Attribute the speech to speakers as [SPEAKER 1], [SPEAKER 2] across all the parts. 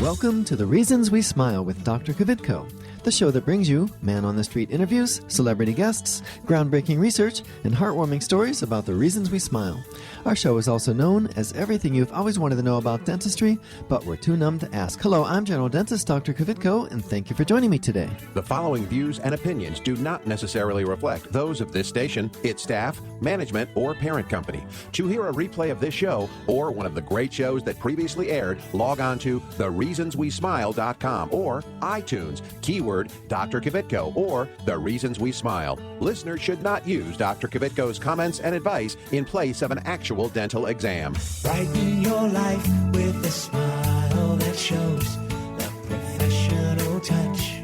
[SPEAKER 1] Welcome to The Reasons We Smile with Dr. Kvitko, the show that brings you man-on-the-street interviews, celebrity guests, groundbreaking research, and heartwarming stories about the reasons we smile. Our show is also known as everything you've always wanted to know about dentistry, but were too numb to ask. Hello, I'm General Dentist Dr. Kvitko, and thank you for joining me today.
[SPEAKER 2] The following views and opinions do not necessarily reflect those of this station, its staff, management, or parent company. To hear a replay of this show or one of the great shows that previously aired, log on to thereasonswesmile.com or iTunes, keyword Dr. Kvitko or The Reasons We Smile. Listeners should not use Dr. Kvitko's comments and advice in place of an actual dental exam.
[SPEAKER 3] Brighten your life with a smile that shows the professional touch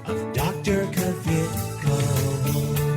[SPEAKER 3] of Dr. Kvitko.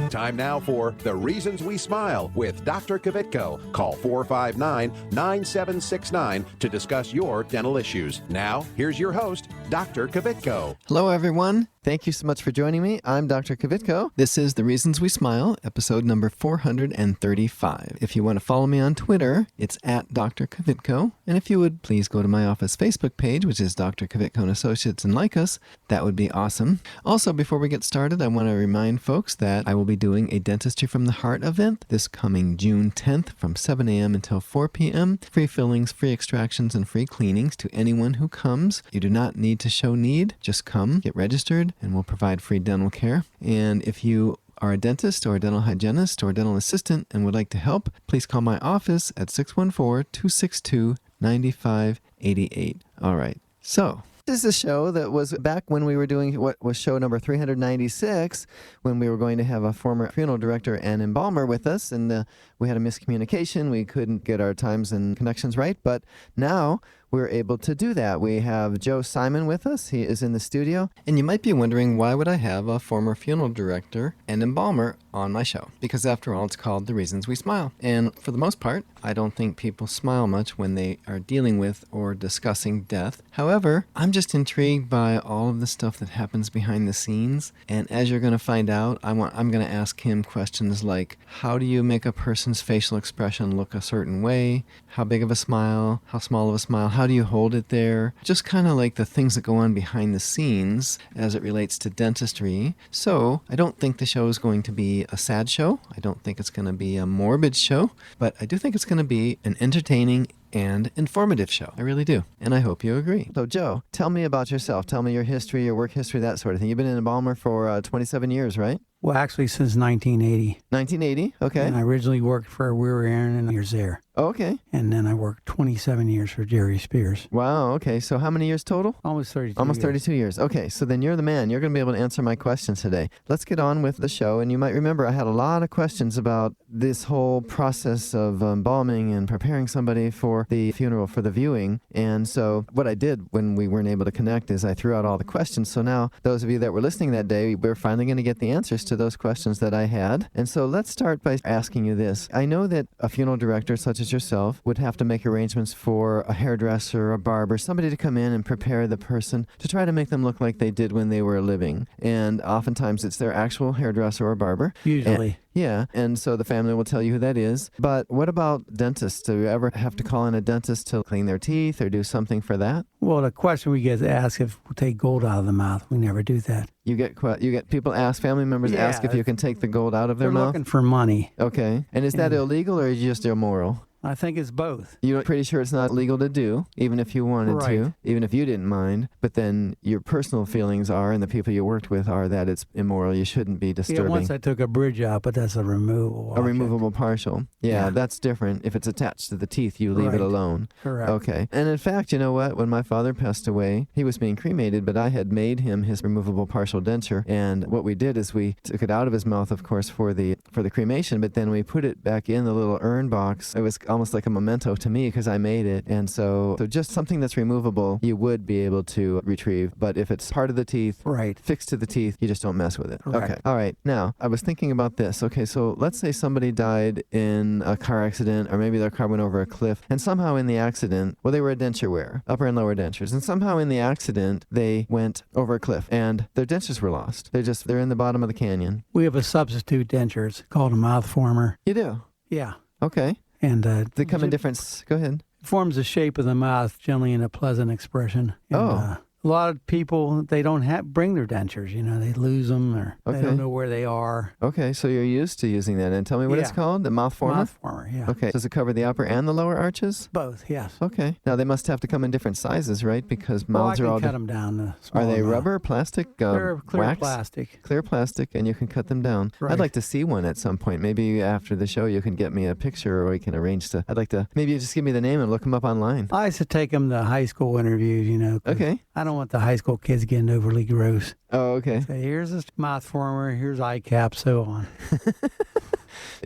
[SPEAKER 2] Time now for The Reasons We Smile with Dr. Kvitko. Call 459-9769 to discuss your dental issues. Now, here's your host, Dr. Kvitko.
[SPEAKER 1] Hello, everyone. Thank you so much for joining me. I'm Dr. Kvitko. This is The Reasons We Smile, episode number 435. If you want to follow me on Twitter, it's at Dr. Kvitko. And if you would please go to my office Facebook page, which is Dr. Kvitko and Associates, and like us, that would be awesome. Also, before we get started, I want to remind folks that I will be doing a Dentistry from the Heart event this coming June 10th from 7 a.m. until 4 p.m. Free fillings, free extractions, and free cleanings to anyone who comes. You do not need to show need. Just come, get registered, and we'll provide free dental care. And if you are a dentist or a dental hygienist or a dental assistant and would like to help, please call my office at 614-262-9588. All right. So this is a show that was back when we were doing what was show number 396, when we were going to have a former funeral director and embalmer with us, and we had a miscommunication. We couldn't get our times and connections right, but now we're able to do that. We have Joe Simon with us. He is in the studio. And you might be wondering, why would I have a former funeral director and embalmer on my show? Because after all, it's called The Reasons We Smile. And for the most part, I don't think people smile much when they are dealing with or discussing death. However, I'm just intrigued by all of the stuff that happens behind the scenes. And as you're going to find out, I'm going to ask him questions like, how do you make a person's facial expression look a certain way? How big of a smile? How small of a smile? How do you hold it there? Just kind of like the things that go on behind the scenes as it relates to dentistry. So I don't think the show is going to be a sad show. I don't think it's going to be a morbid show, but I do think it's going to be an entertaining and informative show. I really do. And I hope you agree. So Joe, tell me about yourself. Tell me your history, your work history, that sort of thing. You've been an embalmer for 27 years, right?
[SPEAKER 4] Well, actually, since 1980.
[SPEAKER 1] 1980, okay.
[SPEAKER 4] And I originally worked for Weir Aaron and years there.
[SPEAKER 1] Oh, okay.
[SPEAKER 4] And then I worked 27 years for Jerry Spears.
[SPEAKER 1] Wow, okay. So how many years total?
[SPEAKER 4] Almost 32
[SPEAKER 1] Almost
[SPEAKER 4] years.
[SPEAKER 1] 32 years. Okay, so then you're the man. You're going to be able to answer my questions today. Let's get on with the show. And you might remember I had a lot of questions about this whole process of embalming and preparing somebody for the funeral, for the viewing. And so what I did when we weren't able to connect is I threw out all the questions. So now those of you that were listening that day, we're finally going to get the answers to those questions that I had. And so let's start by asking you this. I know that a funeral director such as yourself would have to make arrangements for a hairdresser, a barber, somebody to come in and prepare the person to try to make them look like they did when they were living. And oftentimes it's their actual hairdresser or barber.
[SPEAKER 4] Usually.
[SPEAKER 1] Yeah, and so the family will tell you who that is. But what about dentists? Do you ever have to call in a dentist to clean their teeth or do something for that?
[SPEAKER 4] Well, the question we get asked if we'll take gold out of the mouth. We never do that.
[SPEAKER 1] You get people ask, family members ask if you can take the gold out of their
[SPEAKER 4] They're
[SPEAKER 1] mouth?
[SPEAKER 4] looking for money.
[SPEAKER 1] Okay. And is that illegal or is it just immoral?
[SPEAKER 4] I think it's both.
[SPEAKER 1] You're pretty sure it's not legal to do, even if you wanted to,
[SPEAKER 4] Right.
[SPEAKER 1] even if you didn't mind. But then your personal feelings are, and the people you worked with are, that it's immoral. You shouldn't be
[SPEAKER 4] Yeah,
[SPEAKER 1] disturbing.
[SPEAKER 4] once I took a bridge out, but that's a removable
[SPEAKER 1] A
[SPEAKER 4] object.
[SPEAKER 1] removable partial. Yeah,
[SPEAKER 4] Yeah.
[SPEAKER 1] that's different. If it's attached to the teeth, you leave it
[SPEAKER 4] Right.
[SPEAKER 1] alone.
[SPEAKER 4] Correct.
[SPEAKER 1] Okay. And in fact, you know what? When my father passed away, he was being cremated, but I had made him his removable partial denture. And what we did is we took it out of his mouth, of course, for the cremation, but then we put it back in the little urn box. It was almost like a memento to me because I made it. And so just something that's removable, you would be able to retrieve. But if it's part of the teeth,
[SPEAKER 4] Right.
[SPEAKER 1] fixed to the teeth, you just don't mess with it.
[SPEAKER 4] Correct.
[SPEAKER 1] Okay. All right. Now, I was thinking about this. Okay, so let's say somebody died in a car accident, or maybe their car went over a cliff, and somehow in the accident, well, they were a denture wearer, upper and lower dentures, and somehow in the accident, they went over a cliff, and their dentures were lost. They're in the bottom of the canyon.
[SPEAKER 4] We have a substitute denture. It's called a mouth former.
[SPEAKER 1] You do?
[SPEAKER 4] Yeah.
[SPEAKER 1] Okay.
[SPEAKER 4] And
[SPEAKER 1] They come in different... Go ahead.
[SPEAKER 4] forms the shape of the mouth, generally in a pleasant expression. And,
[SPEAKER 1] Oh.
[SPEAKER 4] a lot of people, they don't bring their dentures. They lose them or they
[SPEAKER 1] Okay.
[SPEAKER 4] don't know where they are.
[SPEAKER 1] Okay, so you're used to using that. And tell me what it's
[SPEAKER 4] Yeah.
[SPEAKER 1] called, the mouth former?
[SPEAKER 4] Mouth former, yeah.
[SPEAKER 1] Okay, does it cover the upper and the lower arches?
[SPEAKER 4] Both, yes.
[SPEAKER 1] Okay. Now, they must have to come in different sizes, right? Because
[SPEAKER 4] Well, I
[SPEAKER 1] mouths
[SPEAKER 4] can
[SPEAKER 1] are all
[SPEAKER 4] cut them down. To
[SPEAKER 1] Are
[SPEAKER 4] smaller
[SPEAKER 1] they
[SPEAKER 4] mouth.
[SPEAKER 1] rubber, plastic,
[SPEAKER 4] They're clear
[SPEAKER 1] wax?
[SPEAKER 4] plastic.
[SPEAKER 1] Clear plastic, and you can cut them down. I'd
[SPEAKER 4] Right.
[SPEAKER 1] like to see one at some point. Maybe after the show, you can get me a picture, or we can arrange to. I'd like to. Maybe you just give me the name and look them up online.
[SPEAKER 4] I used to take them to high school interviews, 'cause
[SPEAKER 1] Okay.
[SPEAKER 4] I don't want the high school kids getting overly gross.
[SPEAKER 1] Oh, okay.
[SPEAKER 4] Say, here's this mouth former, here's eye cap, so on.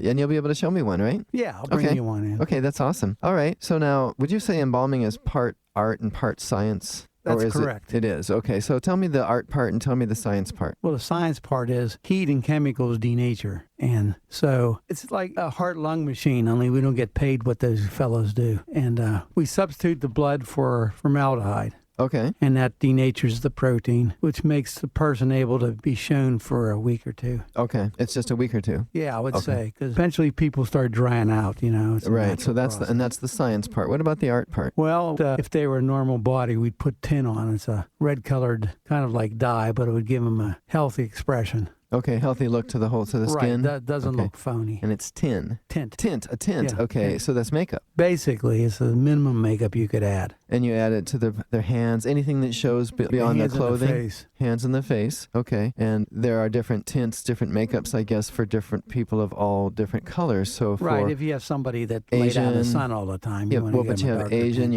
[SPEAKER 1] And you'll be able to show me one, right?
[SPEAKER 4] Yeah, I'll bring
[SPEAKER 1] Okay.
[SPEAKER 4] you one in.
[SPEAKER 1] Okay, that's awesome. All right. So now, would you say embalming is part art and part science?
[SPEAKER 4] That's
[SPEAKER 1] or is
[SPEAKER 4] correct.
[SPEAKER 1] It is. Okay. So tell me the art part and tell me the science part.
[SPEAKER 4] Well, the science part is heat and chemicals denature. And so it's like a heart-lung machine, only we don't get paid what those fellows do. And we substitute the blood for formaldehyde.
[SPEAKER 1] Okay.
[SPEAKER 4] And that denatures the protein, which makes the person able to be shown for a week or two.
[SPEAKER 1] Okay. It's just a week or two.
[SPEAKER 4] Yeah, I would
[SPEAKER 1] Okay.
[SPEAKER 4] say, because eventually people start drying out, It's a
[SPEAKER 1] Right. So
[SPEAKER 4] natural
[SPEAKER 1] that's
[SPEAKER 4] process.
[SPEAKER 1] that's the science part. What about the art part?
[SPEAKER 4] Well, if they were a normal body, we'd put tin on. It's a red-colored, kind of like dye, but it would give them a healthy expression.
[SPEAKER 1] Okay. Healthy look to the
[SPEAKER 4] Right,
[SPEAKER 1] skin.
[SPEAKER 4] that doesn't
[SPEAKER 1] Okay.
[SPEAKER 4] look phony.
[SPEAKER 1] And it's tin.
[SPEAKER 4] Tint.
[SPEAKER 1] A tint.
[SPEAKER 4] Yeah,
[SPEAKER 1] Okay,
[SPEAKER 4] tint.
[SPEAKER 1] so that's makeup.
[SPEAKER 4] Basically, it's the minimum makeup you could add.
[SPEAKER 1] And you add it to their hands, anything that shows beyond their
[SPEAKER 4] Hands and the
[SPEAKER 1] clothing.
[SPEAKER 4] face.
[SPEAKER 1] Hands and the face. Okay. And there are different tints, different makeups, I guess, for different people of all different colors. So for
[SPEAKER 4] Right, if you have somebody that laid out in the
[SPEAKER 1] Asian-
[SPEAKER 4] sun all the time,
[SPEAKER 1] yeah,
[SPEAKER 4] you want to
[SPEAKER 1] well,
[SPEAKER 4] get
[SPEAKER 1] but
[SPEAKER 4] them
[SPEAKER 1] you
[SPEAKER 4] a
[SPEAKER 1] have
[SPEAKER 4] darker
[SPEAKER 1] Asian,
[SPEAKER 4] tint.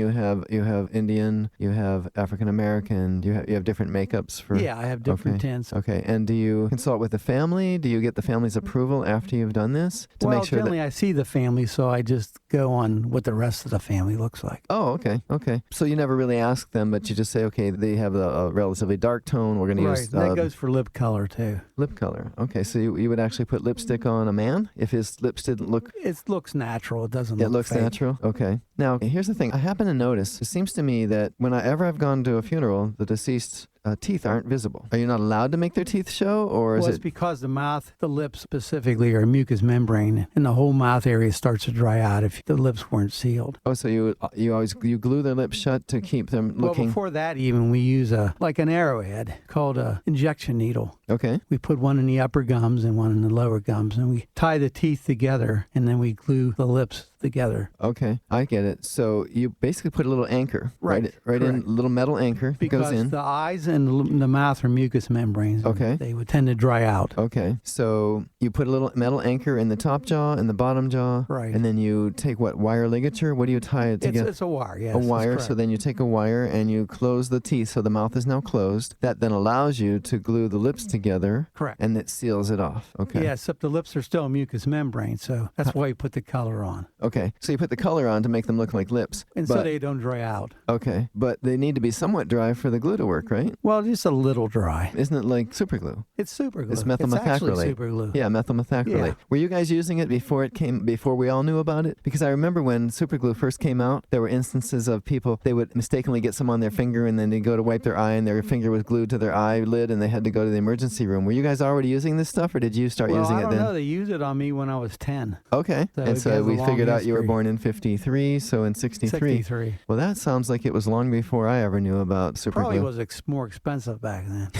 [SPEAKER 1] you have Indian, you have African American, you have different makeups for.
[SPEAKER 4] Yeah, I have different
[SPEAKER 1] Okay.
[SPEAKER 4] tints.
[SPEAKER 1] Okay. And do you consult with the family? Do you get the family's approval after you've done this to
[SPEAKER 4] Well,
[SPEAKER 1] make sure
[SPEAKER 4] generally
[SPEAKER 1] that?
[SPEAKER 4] I see the family, so I just go on what the rest of the family looks like.
[SPEAKER 1] Oh, okay. Okay. So you never really ask them, but you just say, okay, they have a relatively dark tone. We're going to
[SPEAKER 4] Right,
[SPEAKER 1] use
[SPEAKER 4] and that goes for lip color too.
[SPEAKER 1] lip color. Okay. So you would actually put lipstick on a man if his lips didn't look.
[SPEAKER 4] It looks natural. It doesn't
[SPEAKER 1] It
[SPEAKER 4] look
[SPEAKER 1] looks
[SPEAKER 4] fake.
[SPEAKER 1] natural. Okay. Now, here's the thing. I happen to notice, it seems to me that whenever I've gone to a funeral, the deceased's teeth aren't visible. Are you not allowed to make their teeth show, or is
[SPEAKER 4] Well, it's
[SPEAKER 1] it?
[SPEAKER 4] because the mouth, the lips specifically, are a mucous membrane, and the whole mouth area starts to dry out if the lips weren't sealed.
[SPEAKER 1] Oh, so you always glue their lips shut to keep them
[SPEAKER 4] Well,
[SPEAKER 1] looking.
[SPEAKER 4] before that, even we use like an arrowhead called a injection needle.
[SPEAKER 1] Okay.
[SPEAKER 4] We put one in the upper gums and one in the lower gums, and we tie the teeth together, and then we glue the lips together.
[SPEAKER 1] Okay. I get it. So you basically put a little anchor,
[SPEAKER 4] Right,
[SPEAKER 1] in,
[SPEAKER 4] correct.
[SPEAKER 1] a little metal anchor that
[SPEAKER 4] Because
[SPEAKER 1] goes in.
[SPEAKER 4] the eyes and the mouth are mucous membranes. and
[SPEAKER 1] Okay.
[SPEAKER 4] They would tend to dry out.
[SPEAKER 1] Okay, so you put a little metal anchor in the top jaw and the bottom jaw,
[SPEAKER 4] Right.
[SPEAKER 1] and then you take wire ligature? What do you tie it
[SPEAKER 4] It's,
[SPEAKER 1] together?
[SPEAKER 4] it's a wire, yes.
[SPEAKER 1] A
[SPEAKER 4] that's
[SPEAKER 1] wire.
[SPEAKER 4] correct.
[SPEAKER 1] So then you take a wire and you close the teeth, so the mouth is now closed. That then allows you to glue the lips together,
[SPEAKER 4] Correct.
[SPEAKER 1] and it seals it off. Okay.
[SPEAKER 4] Yeah, except the lips are still a mucous membrane, so that's why you put the color on.
[SPEAKER 1] Okay. So you put the color on to make them look like lips.
[SPEAKER 4] And
[SPEAKER 1] but,
[SPEAKER 4] so they don't dry out.
[SPEAKER 1] okay, but they need to be somewhat dry for the glue to work, right?
[SPEAKER 4] Well, just a little dry.
[SPEAKER 1] Isn't it like super glue?
[SPEAKER 4] It's super glue.
[SPEAKER 1] It's
[SPEAKER 4] actually
[SPEAKER 1] methylmethacrylate.
[SPEAKER 4] super glue.
[SPEAKER 1] Yeah, methylmethacrylate.
[SPEAKER 4] Yeah.
[SPEAKER 1] Were you guys using it before we all knew about it? Because I remember when superglue first came out, there were instances of people, they would mistakenly get some on their finger and then they'd go to wipe their eye and their finger was glued to their eyelid and they had to go to the emergency room. Were you guys already using this stuff or did you start
[SPEAKER 4] Well,
[SPEAKER 1] using
[SPEAKER 4] I
[SPEAKER 1] it
[SPEAKER 4] don't
[SPEAKER 1] then?
[SPEAKER 4] know. They used it on me when I was 10.
[SPEAKER 1] Okay.
[SPEAKER 4] So
[SPEAKER 1] and
[SPEAKER 4] it
[SPEAKER 1] so
[SPEAKER 4] has a
[SPEAKER 1] we
[SPEAKER 4] long
[SPEAKER 1] figured out you were
[SPEAKER 4] history.
[SPEAKER 1] born in 53, so in 63.
[SPEAKER 4] 63.
[SPEAKER 1] Well, that sounds like it was long before I ever knew about superglue.
[SPEAKER 4] Probably was more expensive back then.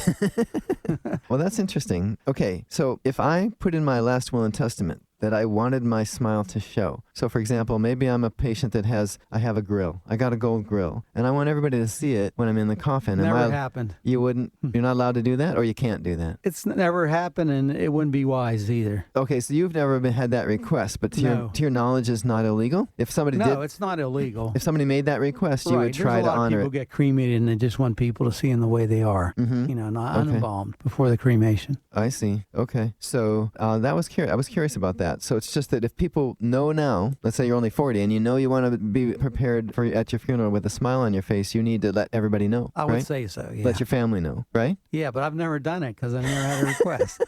[SPEAKER 1] Well, that's interesting. Okay, so if I put in my last will and testament that I wanted my smile to show. So, for example, maybe I'm a patient that I have a grill. I got a gold grill, and I want everybody to see it when I'm in the coffin.
[SPEAKER 4] Never happened.
[SPEAKER 1] You wouldn't? You're not allowed to do that, or you can't do that?
[SPEAKER 4] It's never happened, and it wouldn't be wise either.
[SPEAKER 1] Okay, so you've never had that request, but to
[SPEAKER 4] No.
[SPEAKER 1] your knowledge, is not illegal. If somebody
[SPEAKER 4] No,
[SPEAKER 1] did,
[SPEAKER 4] it's not illegal.
[SPEAKER 1] if somebody made that request, you
[SPEAKER 4] Right,
[SPEAKER 1] would try
[SPEAKER 4] there's
[SPEAKER 1] to
[SPEAKER 4] a lot
[SPEAKER 1] honor
[SPEAKER 4] of
[SPEAKER 1] it.
[SPEAKER 4] people get cremated, and they just want people to see them the way they are. Not
[SPEAKER 1] Okay.
[SPEAKER 4] unembalmed before the cremation.
[SPEAKER 1] I see. Okay. So that was curious. I was curious about that. So it's just that if people know now, let's say you're only 40 and you know you want to be prepared for at your funeral with a smile on your face, you need to let everybody know.
[SPEAKER 4] I would
[SPEAKER 1] right?
[SPEAKER 4] say so, yeah.
[SPEAKER 1] Let your family know, right?
[SPEAKER 4] Yeah, but I've never done it because I never had a request.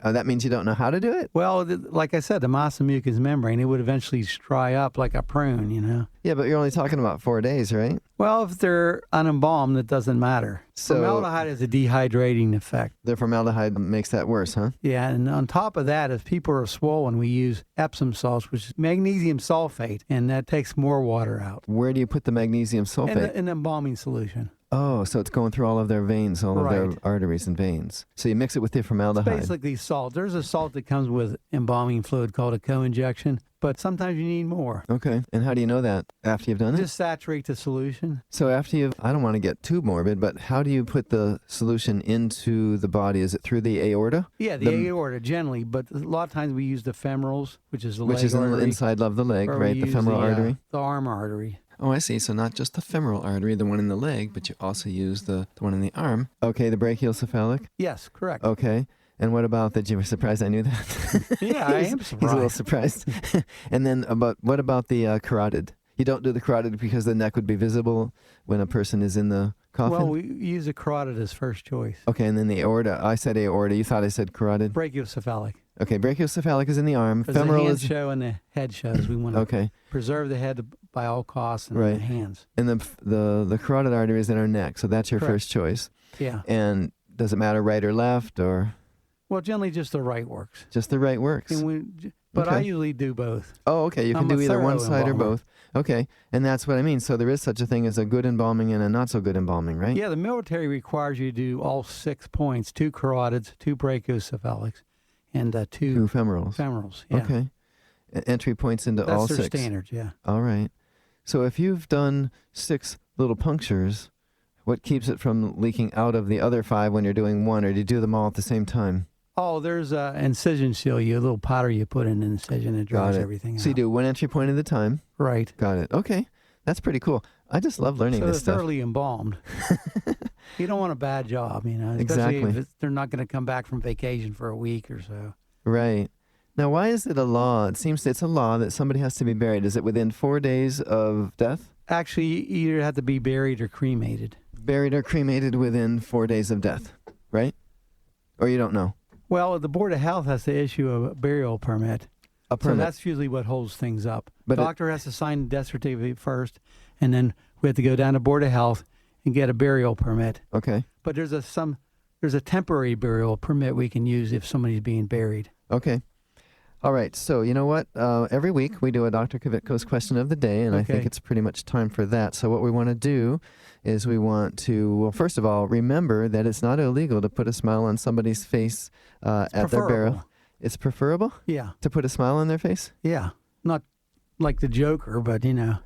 [SPEAKER 1] That means you don't know how to do it?
[SPEAKER 4] Well, like I said, the masa mucous membrane, it would eventually dry up like a prune, you know.
[SPEAKER 1] Yeah, but you're only talking about 4 days, right?
[SPEAKER 4] Well, if they're unembalmed, it doesn't matter.
[SPEAKER 1] So-
[SPEAKER 4] Formaldehyde has a dehydrating effect.
[SPEAKER 1] The formaldehyde makes that worse, huh?
[SPEAKER 4] Yeah, and on top of that, if people are swollen, we use Epsom salts, which is magnesium sulfate, and that takes more water out.
[SPEAKER 1] Where do you put the magnesium sulfate?
[SPEAKER 4] In the embalming solution.
[SPEAKER 1] Oh, so it's going through all of their veins, all of their
[SPEAKER 4] Right.
[SPEAKER 1] arteries and veins. So you mix it with the
[SPEAKER 4] It's
[SPEAKER 1] formaldehyde.
[SPEAKER 4] basically salt. There's a salt that comes with embalming fluid called a co-injection, but sometimes you need more.
[SPEAKER 1] Okay. And how do you know that? After you've done it?
[SPEAKER 4] Just saturate the solution.
[SPEAKER 1] So after you've, I don't want to get too morbid, but how do you put the solution into the body? Is it through the aorta?
[SPEAKER 4] Yeah, the aorta generally, but a lot of times we use the femorals, which is the
[SPEAKER 1] Which
[SPEAKER 4] leg
[SPEAKER 1] is in the
[SPEAKER 4] artery,
[SPEAKER 1] inside of the leg,
[SPEAKER 4] or we
[SPEAKER 1] right? The
[SPEAKER 4] use
[SPEAKER 1] femoral artery.
[SPEAKER 4] The arm artery.
[SPEAKER 1] Oh, I see. So not just the femoral artery, the one in the leg, but you also use the one in the arm. Okay, the brachiocephalic.
[SPEAKER 4] Yes, correct.
[SPEAKER 1] Okay. And what about you were surprised I knew that?
[SPEAKER 4] Yeah, I am
[SPEAKER 1] He's a little
[SPEAKER 4] surprised.
[SPEAKER 1] surprised. And then what about the carotid? You don't do the carotid because the neck would be visible when a person is in the coffin?
[SPEAKER 4] Well, we use the carotid as first choice.
[SPEAKER 1] Okay, and then the aorta. I said aorta. You thought I said carotid?
[SPEAKER 4] Brachiocephalic.
[SPEAKER 1] Okay, brachiocephalic is in the arm.
[SPEAKER 4] Because the
[SPEAKER 1] Femoral
[SPEAKER 4] hands
[SPEAKER 1] is...
[SPEAKER 4] show and the head shows. We want to
[SPEAKER 1] Okay.
[SPEAKER 4] preserve the head by all costs and
[SPEAKER 1] Right.
[SPEAKER 4] the hands.
[SPEAKER 1] And the carotid artery is in our neck, so that's your
[SPEAKER 4] Correct.
[SPEAKER 1] first choice.
[SPEAKER 4] Yeah.
[SPEAKER 1] And does it matter right or left, or
[SPEAKER 4] Well, generally just the right works.
[SPEAKER 1] just the right works?
[SPEAKER 4] But I
[SPEAKER 1] Okay.
[SPEAKER 4] usually do both.
[SPEAKER 1] Oh, okay. You can
[SPEAKER 4] I'm
[SPEAKER 1] do
[SPEAKER 4] a
[SPEAKER 1] either one
[SPEAKER 4] thorough
[SPEAKER 1] side or
[SPEAKER 4] embalmer.
[SPEAKER 1] both. Okay. And that's what I mean. So there is such a thing as a good embalming and a not so good embalming, right?
[SPEAKER 4] Yeah, the military requires you to do all 6 points, 2 carotids, 2 brachiocephalics, and 2
[SPEAKER 1] Two femorals.
[SPEAKER 4] femorals. Yeah.
[SPEAKER 1] Okay. Entry points into
[SPEAKER 4] That's
[SPEAKER 1] all
[SPEAKER 4] their
[SPEAKER 1] 6.
[SPEAKER 4] standards, yeah.
[SPEAKER 1] All right. So if you've done 6 little punctures, what keeps it from leaking out of the other 5 when you're doing one, or do you do them all at the same time?
[SPEAKER 4] Oh, there's an incision seal, a little powder you put in an incision and
[SPEAKER 1] Got
[SPEAKER 4] dries
[SPEAKER 1] it.
[SPEAKER 4] everything
[SPEAKER 1] So you
[SPEAKER 4] out.
[SPEAKER 1] do one entry point at a time.
[SPEAKER 4] Right.
[SPEAKER 1] Got it. Okay. That's pretty cool. I just love learning
[SPEAKER 4] So
[SPEAKER 1] this
[SPEAKER 4] they're
[SPEAKER 1] stuff.
[SPEAKER 4] thoroughly embalmed. You don't want a bad job, you know, especially
[SPEAKER 1] Exactly.
[SPEAKER 4] if they're not going to come back from vacation for a week or so.
[SPEAKER 1] Right. Now, why is it a law? It seems it's a law that somebody has to be buried. Is it within 4 days of death?
[SPEAKER 4] Actually, you either have to be buried or cremated.
[SPEAKER 1] Buried or cremated within 4 days of death, right? Or you don't know?
[SPEAKER 4] Well, the Board of Health has to issue a burial permit.
[SPEAKER 1] A
[SPEAKER 4] So
[SPEAKER 1] permit.
[SPEAKER 4] that's usually what holds things up.
[SPEAKER 1] But
[SPEAKER 4] Doctor has to sign the death certificate first, and then we have to go down to Board of Health and get a burial permit.
[SPEAKER 1] Okay.
[SPEAKER 4] But there's a temporary burial permit we can use if somebody's being buried.
[SPEAKER 1] Okay. All right. So you know what? Every week we do a Dr. Kvitko's question of the day, and I think
[SPEAKER 4] Okay.
[SPEAKER 1] it's pretty much time for that. So what we want to do is we want to, well, first of all, remember that it's not illegal to put a smile on somebody's face at their burial.
[SPEAKER 4] Preferable.
[SPEAKER 1] It's preferable
[SPEAKER 4] Yeah,
[SPEAKER 1] to put a smile on their face?
[SPEAKER 4] yeah. Not like the Joker, but you know,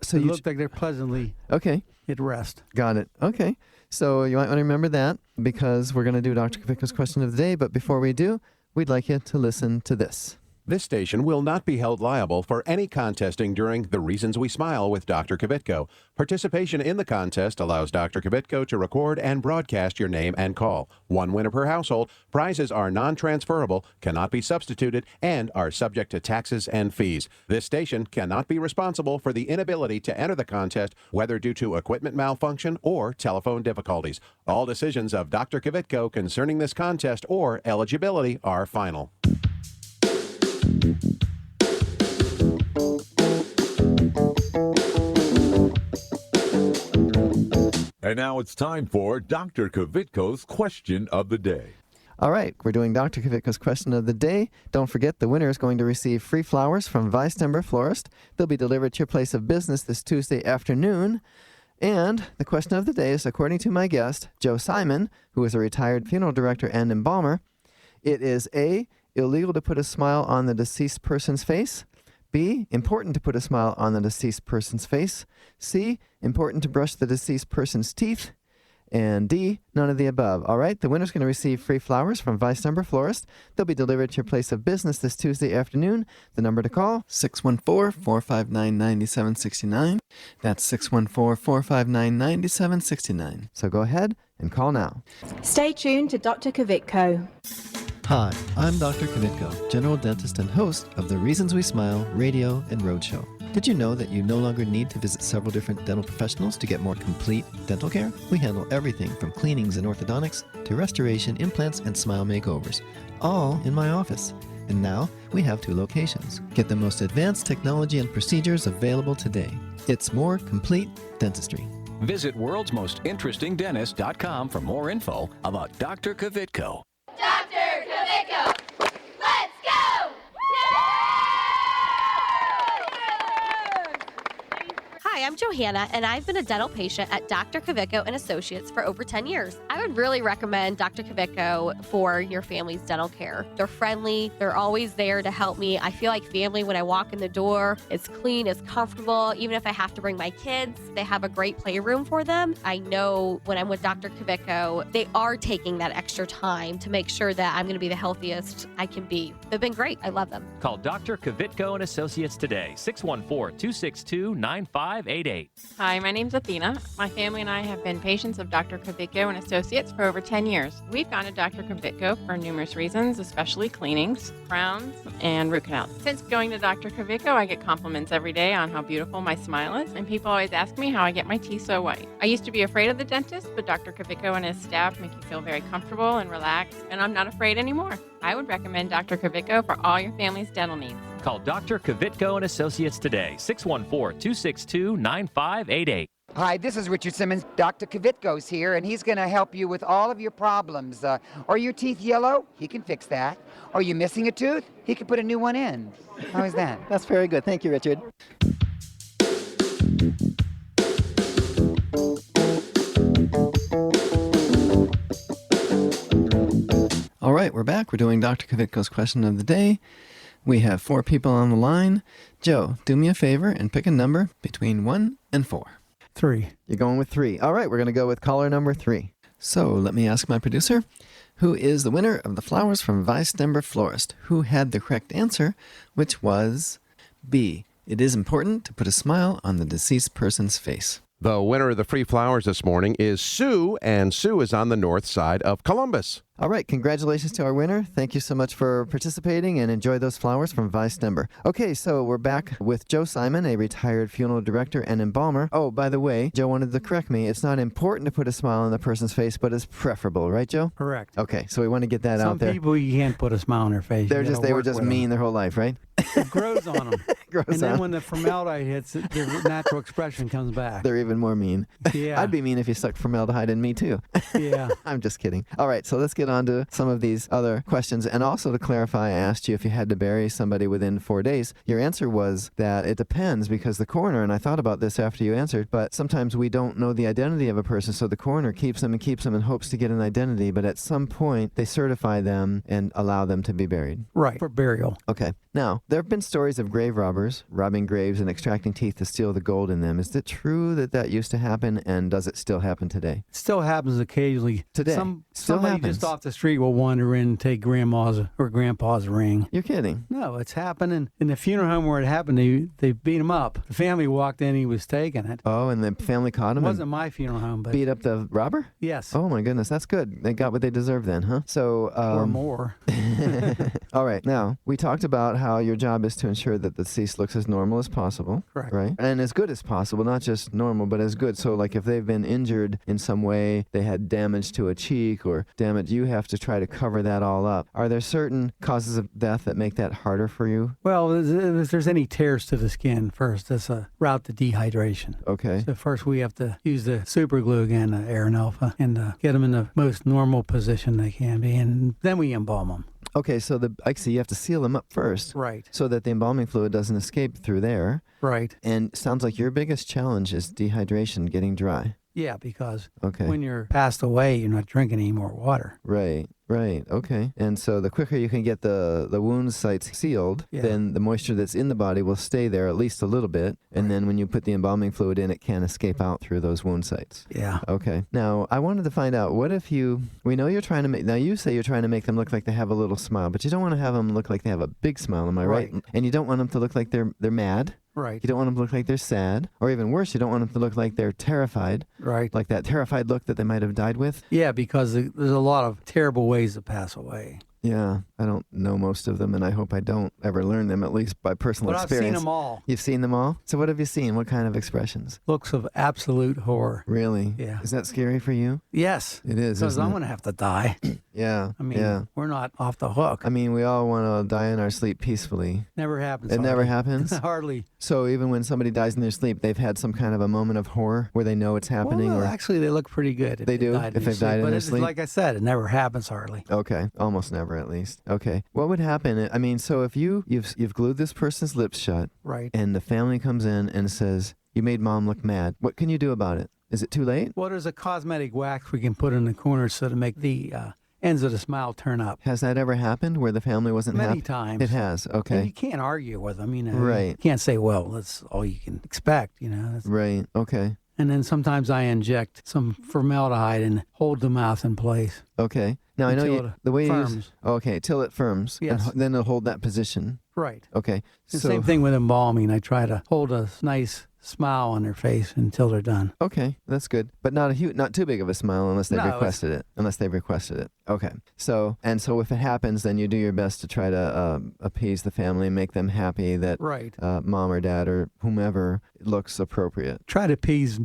[SPEAKER 1] So
[SPEAKER 4] it
[SPEAKER 1] you
[SPEAKER 4] looks like they're pleasantly
[SPEAKER 1] okay.
[SPEAKER 4] at rest.
[SPEAKER 1] Got it. Okay. So you might want to remember that because we're going to do Dr. Kvitko's question of the day. But before we do, we'd like you to listen to this.
[SPEAKER 2] This station will not be held liable for any contesting during The Reasons We Smile with Dr. Kvitko. Participation in the contest allows Dr. Kvitko to record and broadcast your name and call. 1 winner per household. Prizes are non-transferable, cannot be substituted, and are subject to taxes and fees. This station cannot be responsible for the inability to enter the contest, whether due to equipment malfunction or telephone difficulties. All decisions of Dr. Kvitko concerning this contest or eligibility are final.
[SPEAKER 5] And now it's time for Dr. Kvitko's question of the day.
[SPEAKER 1] All right, we're doing Dr. Kvitko's question of the day. Don't forget, the winner is going to receive free flowers from Weistember Florist. They'll be delivered to your place of business this Tuesday afternoon. And the question of the day is, according to my guest, Joe Simon, who is a retired funeral director and embalmer, it is A, illegal to put a smile on the deceased person's face. B, important to put a smile on the deceased person's face. C, important to brush the deceased person's teeth. And D, none of the above. All right, the winner's going to receive free flowers from Weistember Florist. They'll be delivered to your place of business this Tuesday afternoon. The number to call, 614-459-9769. That's 614-459-9769. So go ahead and call now.
[SPEAKER 6] Stay tuned to Dr. Kvitko.
[SPEAKER 1] Hi, I'm Dr. Kvitko, general dentist and host of the Reasons We Smile radio and roadshow. Did you know that you no longer need to visit several different dental professionals to get more complete dental care? We handle everything from cleanings and orthodontics to restoration, implants, and smile makeovers, all in my office. And now we have 2 locations. Get the most advanced technology and procedures available today. It's more complete dentistry.
[SPEAKER 7] Visit worldsmostinterestingdentist.com for more info about Dr. Kvitko.
[SPEAKER 8] Dr. Kvitko! Let's go!
[SPEAKER 9] Hi, I'm Johanna, and I've been a dental patient at Dr. Kvitko and Associates for over 10 years. I would really recommend Dr. Kvitko for your family's dental care. They're friendly. They're always there to help me. I feel like family when I walk in the door. It's clean, it's comfortable. Even if I have to bring my kids, they have a great playroom for them. I know when I'm with Dr. Kvitko, they are taking that extra time to make sure that I'm going to be the healthiest I can be. They've been great. I love them.
[SPEAKER 10] Call Dr. Kvitko and Associates today, 614-262-9588.
[SPEAKER 11] Hi, my name's Athena. My family and I have been patients of Dr. Kvitko and Associates for over 10 years. We've gone to Dr. Kvitko for numerous reasons, especially cleanings, crowns, and root canals. Since going to Dr. Kvitko, I get compliments every day on how beautiful my smile is, and people always ask me how I get my teeth so white. I used to be afraid of the dentist, but Dr. Kvitko and his staff make you feel very comfortable and relaxed, and I'm not afraid anymore. I would recommend Dr. Kvitko for all your family's dental needs.
[SPEAKER 10] Call Dr. Kvitko and Associates today, 614-262-9588.
[SPEAKER 12] Hi, this is Richard Simmons. Dr. Kvitko's here, and he's going to help you with all of your problems. Are your teeth yellow? He can fix that. Are you missing a tooth? He can put a new one in. How is that?
[SPEAKER 1] That's very good. Thank you, Richard. All right, we're back. We're doing Dr. Kvitko's question of the day. We have 4 people on the line. Joe, do me a favor and pick a number between 1 and 4.
[SPEAKER 4] 3.
[SPEAKER 1] You're going with 3. All right, we're going to go with caller number 3. So let me ask my producer, who is the winner of the flowers from Weistember Florist, who had the correct answer, which was B. It is important to put a smile on the deceased person's face.
[SPEAKER 2] The winner of the free flowers this morning is Sue, and Sue is on the north side of Columbus.
[SPEAKER 1] All right, congratulations to our winner. Thank you so much for participating, and enjoy those flowers from Weistember. Okay, so we're back with Joe Simon, a retired funeral director and embalmer. Oh, by the way, Joe wanted to correct me. It's not important to put a smile on the person's face, but it's preferable, right, Joe?
[SPEAKER 4] Correct.
[SPEAKER 1] Okay, so we want to get that out there.
[SPEAKER 4] Some people you can't put a smile on their face.
[SPEAKER 1] They were just mean their whole life, right?
[SPEAKER 4] It grows on them.
[SPEAKER 1] And
[SPEAKER 4] then when the formaldehyde hits, their natural expression comes back.
[SPEAKER 1] They're even more mean.
[SPEAKER 4] Yeah.
[SPEAKER 1] I'd be mean if you stuck formaldehyde in me, too.
[SPEAKER 4] Yeah.
[SPEAKER 1] I'm just kidding. All right, so let's get on to some of these other questions. And also to clarify, I asked you if you had to bury somebody within 4 days. Your answer was that it depends because the coroner, and I thought about this after you answered, but sometimes we don't know the identity of a person, so the coroner keeps them and hopes to get an identity, but at some point they certify them and allow them to be buried.
[SPEAKER 4] Right, for burial.
[SPEAKER 1] Okay. Now, there have been stories of grave robbers robbing graves and extracting teeth to steal the gold in them. Is it true that that used to happen, and does it still happen today?
[SPEAKER 4] It still happens occasionally.
[SPEAKER 1] Today?
[SPEAKER 4] Somebody
[SPEAKER 1] happens.
[SPEAKER 4] just off the street will wander in and take grandma's or grandpa's ring.
[SPEAKER 1] You're kidding.
[SPEAKER 4] No, it's happening. In the funeral home where it happened, they beat him up. The family walked in, he was taking it.
[SPEAKER 1] Oh, and the family caught him?
[SPEAKER 4] It wasn't my funeral home, but...
[SPEAKER 1] Beat up the robber?
[SPEAKER 4] Yes.
[SPEAKER 1] Oh, my goodness. That's good. They got what they deserved then, huh? So,
[SPEAKER 4] or more.
[SPEAKER 1] All right. Now, we talked about how your job is to ensure that the deceased looks as normal as possible.
[SPEAKER 4] Correct.
[SPEAKER 1] Right? And as good as possible, not just normal, but as good. So, like, if they've been injured in some way, they had damage to a cheek or damage, you have to try to cover that all up. Are there certain causes of death that make that harder for you?
[SPEAKER 4] Well, if there's any tears to the skin first, that's a route to dehydration.
[SPEAKER 1] Okay.
[SPEAKER 4] So first we have to use the super glue again, Aran Alpha, and get them in the most normal position they can be, and then we embalm them.
[SPEAKER 1] Okay, so I see you have to seal them up first.
[SPEAKER 4] Right.
[SPEAKER 1] So that the embalming fluid doesn't escape through there.
[SPEAKER 4] Right.
[SPEAKER 1] And sounds like your biggest challenge is dehydration, getting dry.
[SPEAKER 4] Yeah, because
[SPEAKER 1] Okay.
[SPEAKER 4] when you're passed away, you're not drinking any more water.
[SPEAKER 1] Right. Okay. And so the quicker you can get the wound sites sealed, then the moisture that's in the body will stay there at least a little bit. And then when you put the embalming fluid in, it can't escape out through those wound sites.
[SPEAKER 4] Yeah.
[SPEAKER 1] Okay. Now, I wanted to find out, what if we know you're trying to now you say you're trying to make them look like they have a little smile, but you don't want to have them look like they have a big smile, am I right? And you don't want them to look like they're mad.
[SPEAKER 4] Right.
[SPEAKER 1] You don't want them to look like they're sad. Or even worse, you don't want them to look like they're terrified.
[SPEAKER 4] Right.
[SPEAKER 1] Like that terrified look that they might have died with.
[SPEAKER 4] Yeah, because there's a lot of terrible ways to pass away.
[SPEAKER 1] Yeah, I don't know most of them, and I hope I don't ever learn them, at least by personal
[SPEAKER 4] But
[SPEAKER 1] experience.
[SPEAKER 4] I've seen them all.
[SPEAKER 1] You've seen them all? So what have you seen? What kind of expressions?
[SPEAKER 4] Looks of absolute horror.
[SPEAKER 1] Really?
[SPEAKER 4] Yeah.
[SPEAKER 1] Is that scary for you?
[SPEAKER 4] Yes.
[SPEAKER 1] It is,
[SPEAKER 4] Because
[SPEAKER 1] isn't
[SPEAKER 4] I'm
[SPEAKER 1] it?
[SPEAKER 4] going to have to die.
[SPEAKER 1] Yeah.
[SPEAKER 4] I mean,
[SPEAKER 1] yeah.
[SPEAKER 4] we're not off the hook.
[SPEAKER 1] I mean, we all want to die in our sleep peacefully.
[SPEAKER 4] Never happens.
[SPEAKER 1] It never
[SPEAKER 4] hardly.
[SPEAKER 1] happens?
[SPEAKER 4] Hardly.
[SPEAKER 1] So even when somebody dies in their sleep, they've had some kind of a moment of horror where they know it's happening?
[SPEAKER 4] Well,
[SPEAKER 1] or
[SPEAKER 4] actually, they look pretty good.
[SPEAKER 1] They do, if they've died in
[SPEAKER 4] but
[SPEAKER 1] their
[SPEAKER 4] it's
[SPEAKER 1] sleep?
[SPEAKER 4] like I said, it never happens hardly.
[SPEAKER 1] Okay, almost never at least. Okay, what would happen? I mean, so if you've glued this person's lips shut,
[SPEAKER 4] Right.
[SPEAKER 1] and the family comes in and says, you made mom look mad, what can you do about it? Is it too late?
[SPEAKER 4] Well, there's a cosmetic wax we can put in the corner so to make the ends of the smile turn up.
[SPEAKER 1] Has that ever happened where the family wasn't happy?
[SPEAKER 4] Many times.
[SPEAKER 1] It has,
[SPEAKER 4] And
[SPEAKER 1] okay.
[SPEAKER 4] you can't argue with them, you know.
[SPEAKER 1] Right.
[SPEAKER 4] You can't say, well, that's all you can expect, you know. That's-
[SPEAKER 1] Right, okay.
[SPEAKER 4] And then sometimes I inject some formaldehyde and hold the mouth in place.
[SPEAKER 1] Okay. Now I know
[SPEAKER 4] Until
[SPEAKER 1] you,
[SPEAKER 4] it
[SPEAKER 1] the way you use,
[SPEAKER 4] firms.
[SPEAKER 1] okay, till it firms.
[SPEAKER 4] Yes.
[SPEAKER 1] And then it'll hold that position.
[SPEAKER 4] Right.
[SPEAKER 1] Okay.
[SPEAKER 4] The
[SPEAKER 1] So
[SPEAKER 4] same thing with embalming. I try to hold a nice smile on their face until they're done.
[SPEAKER 1] Okay, that's good, but not not too big of a smile unless they've
[SPEAKER 4] No,
[SPEAKER 1] requested it. Unless they've requested it. Okay. So if it happens, then you do your best to try to appease the family and make them happy that
[SPEAKER 4] Right.
[SPEAKER 1] mom or dad or whomever looks appropriate.
[SPEAKER 4] Try to appease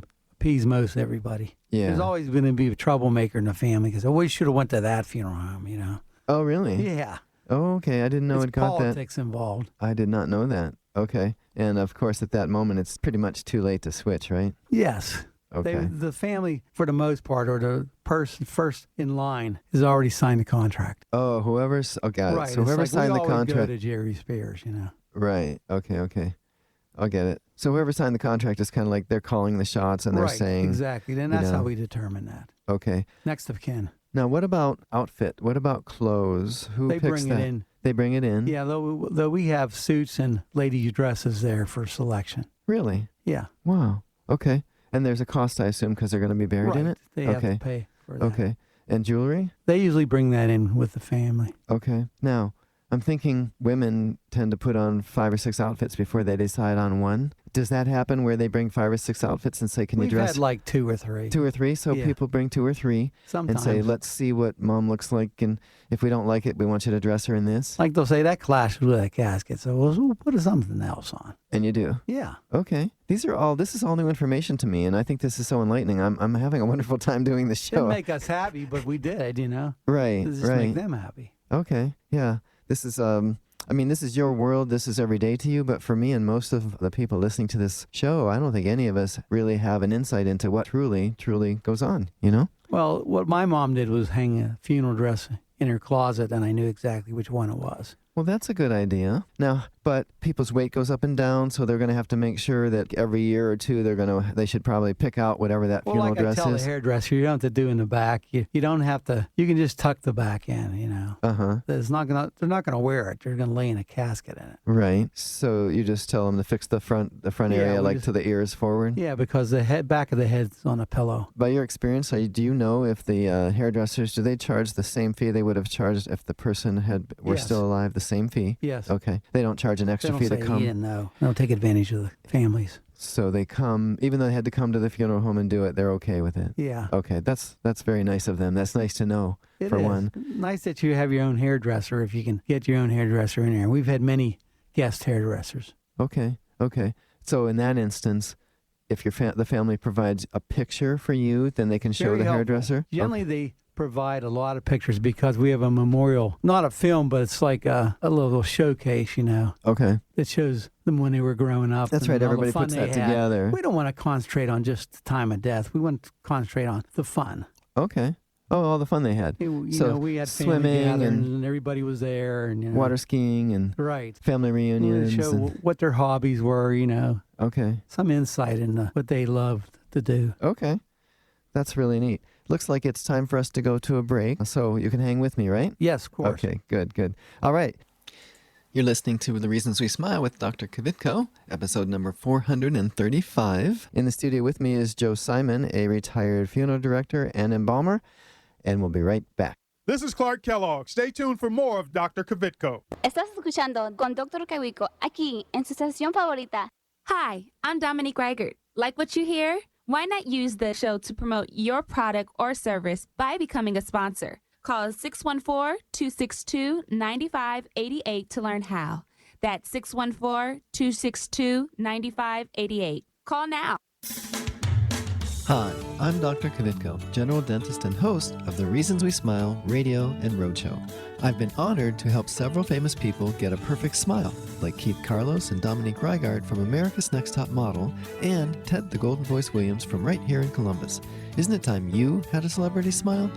[SPEAKER 4] most everybody.
[SPEAKER 1] Yeah.
[SPEAKER 4] There's always going to be a troublemaker in the family because we should have went to that funeral home, you know.
[SPEAKER 1] Oh, really?
[SPEAKER 4] Yeah.
[SPEAKER 1] Oh, okay. I didn't know
[SPEAKER 4] It's
[SPEAKER 1] it got that.
[SPEAKER 4] politics involved.
[SPEAKER 1] I did not know that. Okay. And of course, at that moment, it's pretty much too late to switch, right?
[SPEAKER 4] Yes.
[SPEAKER 1] Okay.
[SPEAKER 4] The family, for the most part, or the person first in line, has already signed the contract.
[SPEAKER 1] Oh, got it.
[SPEAKER 4] Right.
[SPEAKER 1] So
[SPEAKER 4] it's
[SPEAKER 1] whoever
[SPEAKER 4] like
[SPEAKER 1] signed
[SPEAKER 4] we
[SPEAKER 1] the
[SPEAKER 4] always
[SPEAKER 1] contract.
[SPEAKER 4] go to Jerry Spears, you know.
[SPEAKER 1] Right. Okay. I'll get it. So whoever signed the contract is kind of like they're calling the shots and they're
[SPEAKER 4] right.
[SPEAKER 1] saying.
[SPEAKER 4] Exactly. Then
[SPEAKER 1] you
[SPEAKER 4] that's
[SPEAKER 1] know.
[SPEAKER 4] how we determine that.
[SPEAKER 1] Okay.
[SPEAKER 4] Next of kin.
[SPEAKER 1] Now, what about outfit? What about clothes? Who
[SPEAKER 4] They
[SPEAKER 1] picks
[SPEAKER 4] bring
[SPEAKER 1] that?
[SPEAKER 4] it in.
[SPEAKER 1] They bring it in?
[SPEAKER 4] Yeah, though we have suits and ladies' dresses there for selection.
[SPEAKER 1] Really?
[SPEAKER 4] Yeah.
[SPEAKER 1] Wow. Okay. And there's a cost, I assume, because they're going to be buried in
[SPEAKER 4] Right.
[SPEAKER 1] it?
[SPEAKER 4] They have
[SPEAKER 1] okay.
[SPEAKER 4] to pay for that.
[SPEAKER 1] Okay. And jewelry?
[SPEAKER 4] They usually bring that in with the family.
[SPEAKER 1] Okay. Now, I'm thinking women tend to put on 5 or 6 outfits before they decide on one. Does that happen where they bring 5 or 6 outfits and say, can
[SPEAKER 4] We've
[SPEAKER 1] you dress
[SPEAKER 4] had like 2 or 3.
[SPEAKER 1] 2 or 3? So
[SPEAKER 4] Yeah.
[SPEAKER 1] people bring 2 or 3
[SPEAKER 4] Sometimes.
[SPEAKER 1] and say, let's see what mom looks like. And if we don't like it, we want you to dress her in this.
[SPEAKER 4] Like they'll say, that clashes with that casket, so we'll put something else on.
[SPEAKER 1] And you do?
[SPEAKER 4] Yeah.
[SPEAKER 1] Okay. This is all new information to me, and I think this is so enlightening. I'm having a wonderful time doing this show.
[SPEAKER 4] Didn't make us happy, but we did, you know.
[SPEAKER 1] Right,
[SPEAKER 4] Just
[SPEAKER 1] right.
[SPEAKER 4] make them happy.
[SPEAKER 1] Okay. Yeah. This is this is your world. This is every day to you. But for me and most of the people listening to this show, I don't think any of us really have an insight into what truly goes on, you know?
[SPEAKER 4] Well, what my mom did was hang a funeral dress in her closet, and I knew exactly which one it was.
[SPEAKER 1] Well, that's a good idea. Now, but people's weight goes up and down, so they're going to have to make sure that every year or two they should probably pick out whatever that
[SPEAKER 4] Well,
[SPEAKER 1] funeral
[SPEAKER 4] like I
[SPEAKER 1] dress
[SPEAKER 4] tell
[SPEAKER 1] is.
[SPEAKER 4] the hairdresser, you don't have to do in the back. You don't have to. You can just tuck the back in. You know.
[SPEAKER 1] Uh-huh.
[SPEAKER 4] They're not gonna wear it. They're gonna lay in a casket in it.
[SPEAKER 1] Right. So you just tell them to fix the front
[SPEAKER 4] Yeah,
[SPEAKER 1] area,
[SPEAKER 4] we
[SPEAKER 1] like
[SPEAKER 4] just-
[SPEAKER 1] to the ears forward.
[SPEAKER 4] Yeah, because the back of the head's on a pillow.
[SPEAKER 1] By your experience, do you know if the hairdressers, do they charge the same fee they would have charged if the person were
[SPEAKER 4] Yes.
[SPEAKER 1] still alive? The same fee?
[SPEAKER 4] Yes.
[SPEAKER 1] Okay. They don't charge an
[SPEAKER 4] They
[SPEAKER 1] extra
[SPEAKER 4] don't
[SPEAKER 1] fee
[SPEAKER 4] say
[SPEAKER 1] to come.
[SPEAKER 4] you didn't know. They don't take advantage of the families.
[SPEAKER 1] So they come, even though they had to come to the funeral home and do it, they're okay with it.
[SPEAKER 4] Yeah.
[SPEAKER 1] Okay. That's very nice of them. That's nice to know.
[SPEAKER 4] It
[SPEAKER 1] for
[SPEAKER 4] is.
[SPEAKER 1] one.
[SPEAKER 4] Nice that you have your own hairdresser if you can get your own hairdresser in there. We've had many guest hairdressers.
[SPEAKER 1] Okay. So in that instance, if the family provides a picture for you, then they can show
[SPEAKER 4] Very
[SPEAKER 1] the
[SPEAKER 4] helpful.
[SPEAKER 1] hairdresser?
[SPEAKER 4] Generally, they provide a lot of pictures because we have a memorial, not a film, but it's like a little showcase, you know,
[SPEAKER 1] Okay.
[SPEAKER 4] that shows them when they were growing up.
[SPEAKER 1] That's
[SPEAKER 4] and
[SPEAKER 1] right,
[SPEAKER 4] all the
[SPEAKER 1] everybody
[SPEAKER 4] fun
[SPEAKER 1] puts
[SPEAKER 4] they
[SPEAKER 1] that
[SPEAKER 4] had.
[SPEAKER 1] together.
[SPEAKER 4] We don't want to concentrate on just the time of death. We want to concentrate on the fun.
[SPEAKER 1] Okay. Oh, all the fun they had.
[SPEAKER 4] You
[SPEAKER 1] So,
[SPEAKER 4] know, we had family
[SPEAKER 1] swimming
[SPEAKER 4] gatherings
[SPEAKER 1] and
[SPEAKER 4] and everybody was there, and you know,
[SPEAKER 1] water skiing and
[SPEAKER 4] right.
[SPEAKER 1] family
[SPEAKER 4] We wanted
[SPEAKER 1] reunions.
[SPEAKER 4] to show
[SPEAKER 1] and-
[SPEAKER 4] what their hobbies were, you know,
[SPEAKER 1] okay.
[SPEAKER 4] some insight into what they loved to do.
[SPEAKER 1] Okay. That's really neat. Looks like it's time for us to go to a break, so you can hang with me, right?
[SPEAKER 4] Yes, of course.
[SPEAKER 1] Okay, good. All right. You're listening to The Reasons We Smile with Dr. Kvitko, episode number 435. In the studio with me is Joe Simon, a retired funeral director and embalmer, and we'll be right back.
[SPEAKER 13] This is Clark Kellogg. Stay tuned for more of Dr. Kvitko.
[SPEAKER 14] Estás escuchando con Dr. Kvitko aquí en su estación favorita.
[SPEAKER 15] Hi, I'm Dominique Reichert. Like what you hear? Why not use the show to promote your product or service by becoming a sponsor? Call 614-262-9588 to learn how. That's 614-262-9588. Call now.
[SPEAKER 1] Hi, I'm Dr. Kvitko, general dentist and host of the Reasons We Smile radio and roadshow. I've been honored to help several famous people get a perfect smile, like Keith Carlos and Dominique Reigard from America's Next Top Model, and Ted the Golden Voice Williams from right here in Columbus. Isn't it time you had a celebrity smile?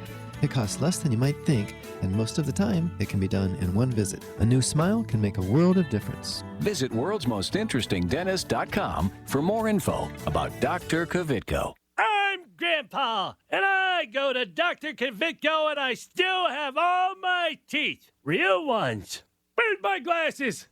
[SPEAKER 1] It costs less than you might think, and most of the time, it can be done in one visit. A new smile can make a world of difference.
[SPEAKER 7] Visit worldsmostinterestingdentist.com for more info about Dr. Kvitko.
[SPEAKER 16] I'm Grandpa, and I go to Dr. Kvitko, and I still have all my teeth. Real ones. Where's my glasses?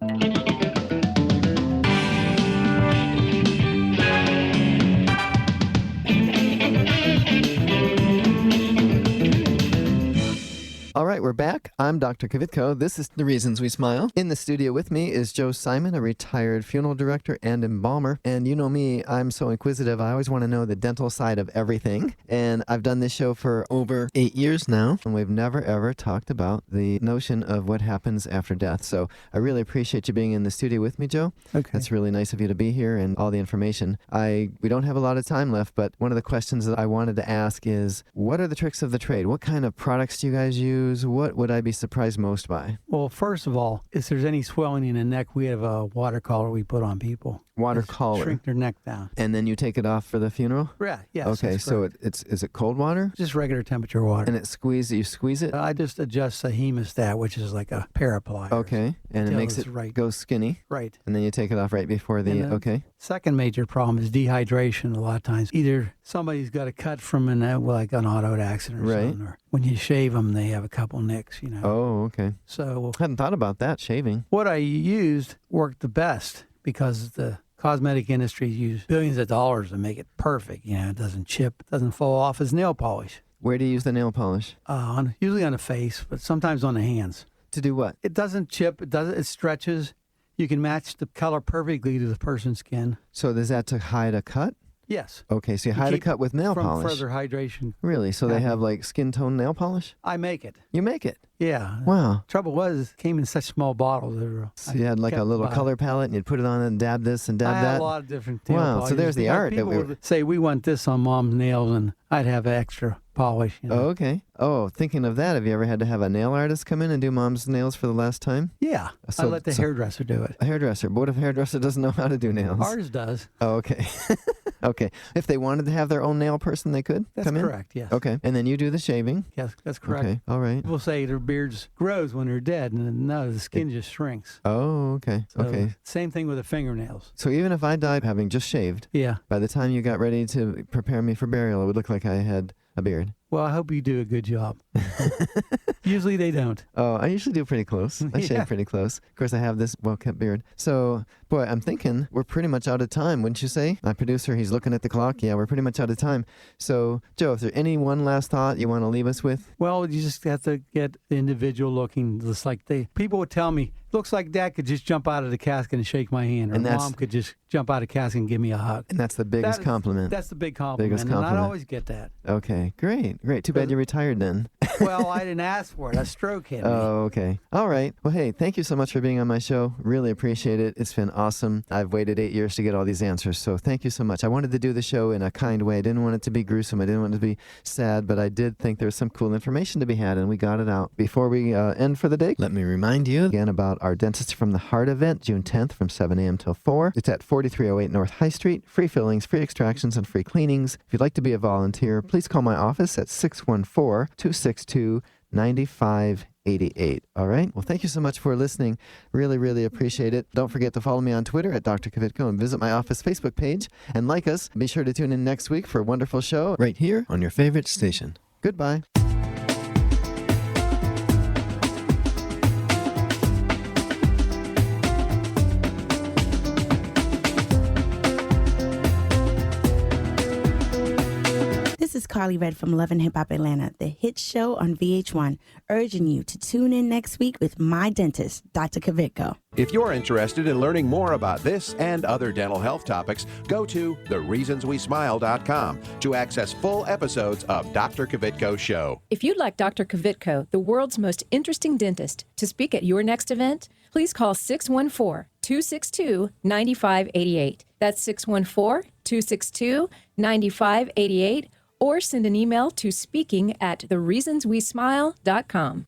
[SPEAKER 1] All right, we're back. I'm Dr. Kvitko. This is The Reasons We Smile. In the studio with me is Joe Simon, a retired funeral director and embalmer. And you know me, I'm so inquisitive. I always want to know the dental side of everything. And I've done this show for over 8 years now, and we've never, ever talked about the notion of what happens after death. So I really appreciate you being in the studio with me, Joe.
[SPEAKER 4] Okay.
[SPEAKER 1] That's really nice of you to be here and all the information. We don't have a lot of time left, but one of the questions that I wanted to ask is, what are the tricks of the trade? What kind of products do you guys use? What would I be surprised most by?
[SPEAKER 4] Well, first of all, if there's any swelling in the neck, we have a water collar we put on people.
[SPEAKER 1] Water
[SPEAKER 4] Just
[SPEAKER 1] collar.
[SPEAKER 4] Shrink their neck down.
[SPEAKER 1] And then you take it off for the funeral?
[SPEAKER 4] Yeah, yes.
[SPEAKER 1] Okay,
[SPEAKER 4] that's
[SPEAKER 1] so
[SPEAKER 4] correct.
[SPEAKER 1] is it cold water?
[SPEAKER 4] Just regular temperature water.
[SPEAKER 1] And you squeeze it?
[SPEAKER 4] I just adjust the hemostat, which is like a pair of pliers.
[SPEAKER 1] Okay, and it
[SPEAKER 4] Until
[SPEAKER 1] makes
[SPEAKER 4] it's
[SPEAKER 1] it
[SPEAKER 4] right.
[SPEAKER 1] go skinny?
[SPEAKER 4] Right.
[SPEAKER 1] And then you take it off right before
[SPEAKER 4] And
[SPEAKER 1] the,
[SPEAKER 4] then
[SPEAKER 1] okay.
[SPEAKER 4] Second major problem is dehydration a lot of times. Either somebody's got a cut from like an auto accident or
[SPEAKER 1] Right.
[SPEAKER 4] something, or when you shave them, they have a couple nicks, you know.
[SPEAKER 1] Oh, okay.
[SPEAKER 4] So
[SPEAKER 1] I hadn't thought about that, shaving.
[SPEAKER 4] what I used worked the best because the cosmetic industry used billions of dollars to make it perfect. You know, it doesn't chip, doesn't fall off as nail polish.
[SPEAKER 1] Where do you use the nail polish?
[SPEAKER 4] Usually on the face, but sometimes on the hands.
[SPEAKER 1] To do what?
[SPEAKER 4] It doesn't chip. It stretches. You can match the color perfectly to the person's skin.
[SPEAKER 1] So is that to hide a cut?
[SPEAKER 4] Yes.
[SPEAKER 1] Okay, so you hide a
[SPEAKER 4] keep
[SPEAKER 1] cut with nail
[SPEAKER 4] from
[SPEAKER 1] polish.
[SPEAKER 4] further hydration.
[SPEAKER 1] Really? So they
[SPEAKER 4] happening.
[SPEAKER 1] have like skin tone nail polish?
[SPEAKER 4] I make it.
[SPEAKER 1] You make it?
[SPEAKER 4] Yeah.
[SPEAKER 1] Wow.
[SPEAKER 4] Trouble was, it came in such small bottles.
[SPEAKER 1] So you had like a little color palette and you'd put it on and dab this and dab
[SPEAKER 4] I
[SPEAKER 1] that?
[SPEAKER 4] had a lot of different nail
[SPEAKER 1] Wow, so
[SPEAKER 4] polishes
[SPEAKER 1] there's the
[SPEAKER 4] because
[SPEAKER 1] art that
[SPEAKER 4] people
[SPEAKER 1] we were...
[SPEAKER 4] would say, we want this on mom's nails, and I'd have extra polish. You know?
[SPEAKER 1] Oh, okay. Oh, thinking of that, have you ever had to have a nail artist come in and do mom's nails for the last time?
[SPEAKER 4] Yeah. I let the hairdresser do it.
[SPEAKER 1] A hairdresser. But what if a hairdresser doesn't know how to do nails?
[SPEAKER 4] Ours does.
[SPEAKER 1] Oh, okay. Okay. If they wanted to have their own nail person, they could
[SPEAKER 4] That's
[SPEAKER 1] come in?
[SPEAKER 4] correct, yes.
[SPEAKER 1] Okay. And then you do the shaving?
[SPEAKER 4] Yes, that's correct.
[SPEAKER 1] Okay. All right.
[SPEAKER 4] People say their beards grows when they're dead, and no, the skin just shrinks.
[SPEAKER 1] Oh, okay.
[SPEAKER 4] So,
[SPEAKER 1] okay.
[SPEAKER 4] Same thing with the fingernails.
[SPEAKER 1] So even if I died having just shaved,
[SPEAKER 4] Yeah.
[SPEAKER 1] by the time you got ready to prepare me for burial, it would look like I had a beard.
[SPEAKER 4] Well, I hope you do a good job. Usually they don't.
[SPEAKER 1] Oh, I usually do pretty close. I
[SPEAKER 4] Yeah.
[SPEAKER 1] shave pretty close. Of course, I have this well-kept beard. So, boy, I'm thinking we're pretty much out of time, wouldn't you say? My producer, he's looking at the clock. Yeah, we're pretty much out of time. So, Joe, is there any one last thought you want to leave us with?
[SPEAKER 4] Well, you just have to get the individual looking. Just like people would tell me, looks like Dad could just jump out of the casket and shake my hand, or
[SPEAKER 1] And that's-
[SPEAKER 4] Mom could just jump out of the casket and give me a hug.
[SPEAKER 1] And that's the biggest compliment.
[SPEAKER 4] That's the big compliment.
[SPEAKER 1] Biggest
[SPEAKER 4] And I
[SPEAKER 1] compliment.
[SPEAKER 4] always get that.
[SPEAKER 1] Okay, great. Too bad you retired then.
[SPEAKER 4] Well, I didn't ask for it. A stroke hit me.
[SPEAKER 1] Oh, okay. All right. Well, hey, thank you so much for being on my show. Really appreciate it. It's been awesome. I've waited 8 years to get all these answers, so thank you so much. I wanted to do the show in a kind way. I didn't want it to be gruesome. I didn't want it to be sad, but I did think there was some cool information to be had, and we got it out. Before we end for the day, let me remind you again about our Dentist from the Heart event, June 10th from 7 a.m. till 4. It's at 4308 North High Street. Free fillings, free extractions, and free cleanings. If you'd like to be a volunteer, please call my office at 614-262-9588. All right? Well, thank you so much for listening. Really, really appreciate it. Don't forget to follow me on Twitter at Dr. Kvitko and visit my office Facebook page and like us. Be sure to tune in next week for a wonderful show right here on your favorite station. Goodbye.
[SPEAKER 17] This is is Carly Red from Love and Hip Hop Atlanta, the hit show on VH1, urging you to tune in next week with my dentist, Dr. Kavitko.
[SPEAKER 2] If you're interested in learning more about this and other dental health topics, go to thereasonswesmile.com to access full episodes of Dr. Kavitko's show.
[SPEAKER 18] If you'd like Dr. Kavitko, the world's most interesting dentist, to speak at your next event, please call 614-262-9588. That's 614-262-9588, or send an email to speaking@thereasonswesmile.com.